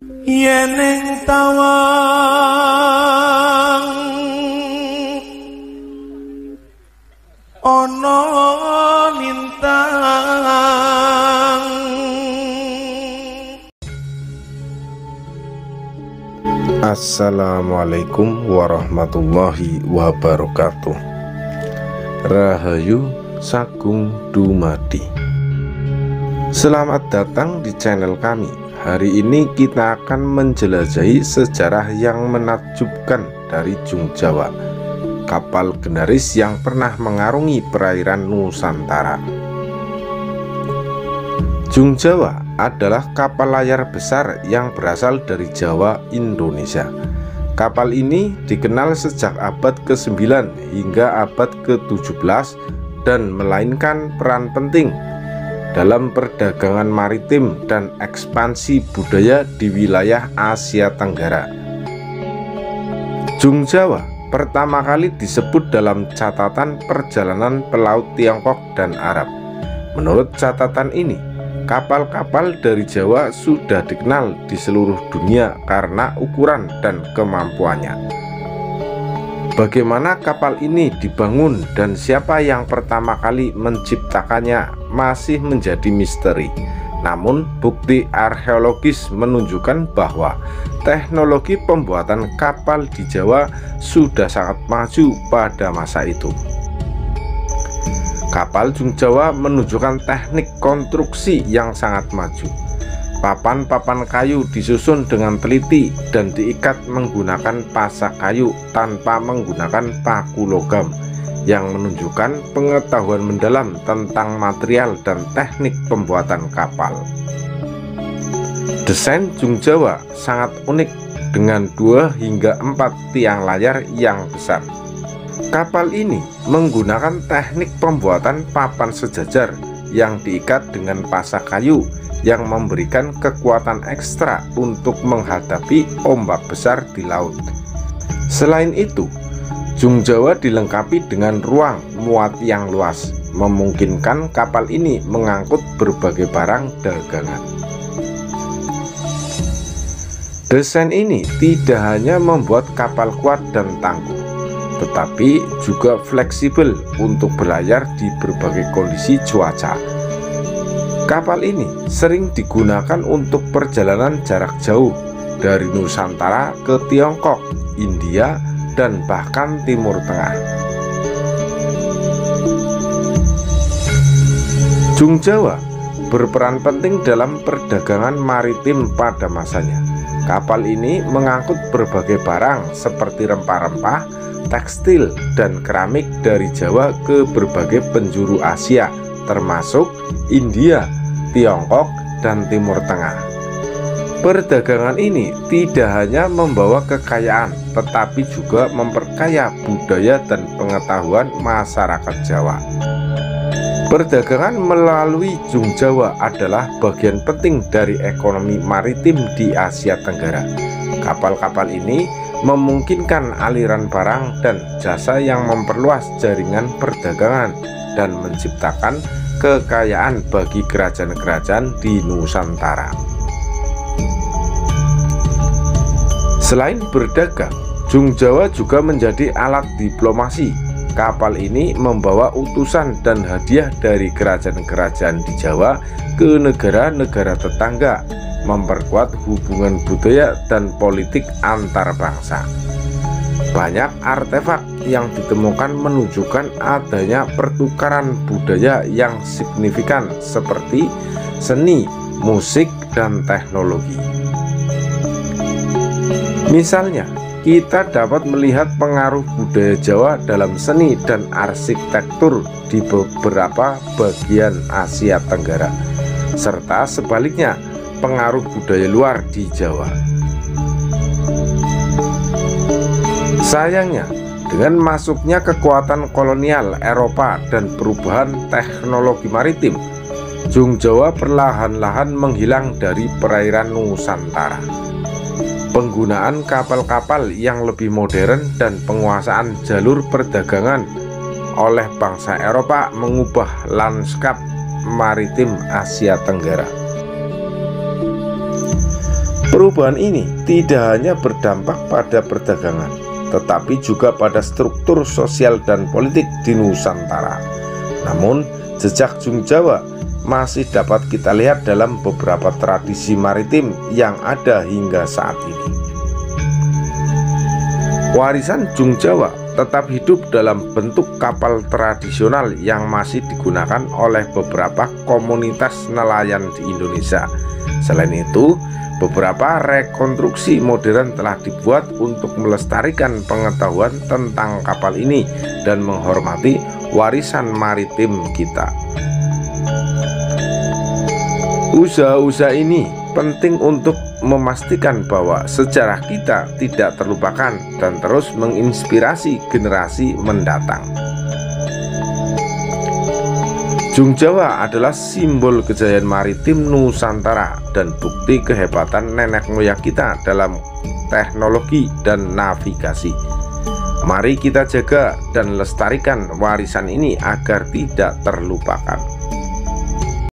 Yeneng tawang ono lintang. Assalamualaikum warahmatullahi wabarakatuh. Rahayu Sagung Dumadi. Selamat datang di channel kami. Hari ini kita akan menjelajahi sejarah yang menakjubkan dari Jung Jawa, kapal genaris yang pernah mengarungi perairan Nusantara. Jung Jawa adalah kapal layar besar yang berasal dari Jawa, Indonesia. Kapal ini dikenal sejak abad ke-9 hingga abad ke-17 dan memainkan peran penting dalam perdagangan maritim dan ekspansi budaya di wilayah Asia Tenggara. Jung Jawa pertama kali disebut dalam catatan perjalanan pelaut Tiongkok dan Arab. Menurut catatan ini, kapal-kapal dari Jawa sudah dikenal di seluruh dunia karena ukuran dan kemampuannya. Bagaimana kapal ini dibangun dan siapa yang pertama kali menciptakannya masih menjadi misteri. Namun, bukti arkeologis menunjukkan bahwa teknologi pembuatan kapal di Jawa sudah sangat maju pada masa itu. Kapal Jung Jawa menunjukkan teknik konstruksi yang sangat maju. Papan-papan kayu disusun dengan teliti dan diikat menggunakan pasak kayu tanpa menggunakan paku logam, yang menunjukkan pengetahuan mendalam tentang material dan teknik pembuatan kapal. Desain Jung Jawa sangat unik dengan 2 hingga 4 tiang layar yang besar. Kapal ini menggunakan teknik pembuatan papan sejajar yang diikat dengan pasak kayu yang memberikan kekuatan ekstra untuk menghadapi ombak besar di laut. Selain itu, Jung Jawa dilengkapi dengan ruang muat yang luas, memungkinkan kapal ini mengangkut berbagai barang dagangan. Desain ini tidak hanya membuat kapal kuat dan tangguh, tetapi juga fleksibel untuk berlayar di berbagai kondisi cuaca. Kapal ini sering digunakan untuk perjalanan jarak jauh dari Nusantara ke Tiongkok, India, dan bahkan Timur Tengah. Jung Jawa berperan penting dalam perdagangan maritim pada masanya. Kapal ini mengangkut berbagai barang seperti rempah-rempah, tekstil, dan keramik dari Jawa ke berbagai penjuru Asia, termasuk India, Tiongkok, dan Timur Tengah. Perdagangan ini tidak hanya membawa kekayaan, tetapi juga memperkaya budaya dan pengetahuan masyarakat Jawa. Perdagangan melalui Jung Jawa adalah bagian penting dari ekonomi maritim di Asia Tenggara. Kapal-kapal ini memungkinkan aliran barang dan jasa yang memperluas jaringan perdagangan dan menciptakan kekayaan bagi kerajaan-kerajaan di Nusantara. Selain berdagang, Jung Jawa juga menjadi alat diplomasi. Kapal ini membawa utusan dan hadiah dari kerajaan-kerajaan di Jawa ke negara-negara tetangga, memperkuat hubungan budaya dan politik antar bangsa. Banyak artefak yang ditemukan menunjukkan adanya pertukaran budaya yang signifikan seperti seni, musik, dan teknologi. Misalnya, kita dapat melihat pengaruh budaya Jawa dalam seni dan arsitektur di beberapa bagian Asia Tenggara, serta sebaliknya pengaruh budaya luar di Jawa. Sayangnya, dengan masuknya kekuatan kolonial Eropa dan perubahan teknologi maritim, Jung Jawa perlahan-lahan menghilang dari perairan Nusantara. Penggunaan kapal-kapal yang lebih modern dan penguasaan jalur perdagangan oleh bangsa Eropa mengubah lanskap maritim Asia Tenggara. Perubahan ini tidak hanya berdampak pada perdagangan, tetapi juga pada struktur sosial dan politik di Nusantara. Namun, jejak Jung Jawa masih dapat kita lihat dalam beberapa tradisi maritim yang ada hingga saat ini. Warisan Jung Jawa tetap hidup dalam bentuk kapal tradisional yang masih digunakan oleh beberapa komunitas nelayan di Indonesia. Selain itu, beberapa rekonstruksi modern telah dibuat untuk melestarikan pengetahuan tentang kapal ini dan menghormati warisan maritim kita. Usaha-usaha ini penting untuk memastikan bahwa sejarah kita tidak terlupakan dan terus menginspirasi generasi mendatang. Jung Jawa adalah simbol kejayaan maritim Nusantara dan bukti kehebatan nenek moyang kita dalam teknologi dan navigasi. Mari kita jaga dan lestarikan warisan ini agar tidak terlupakan.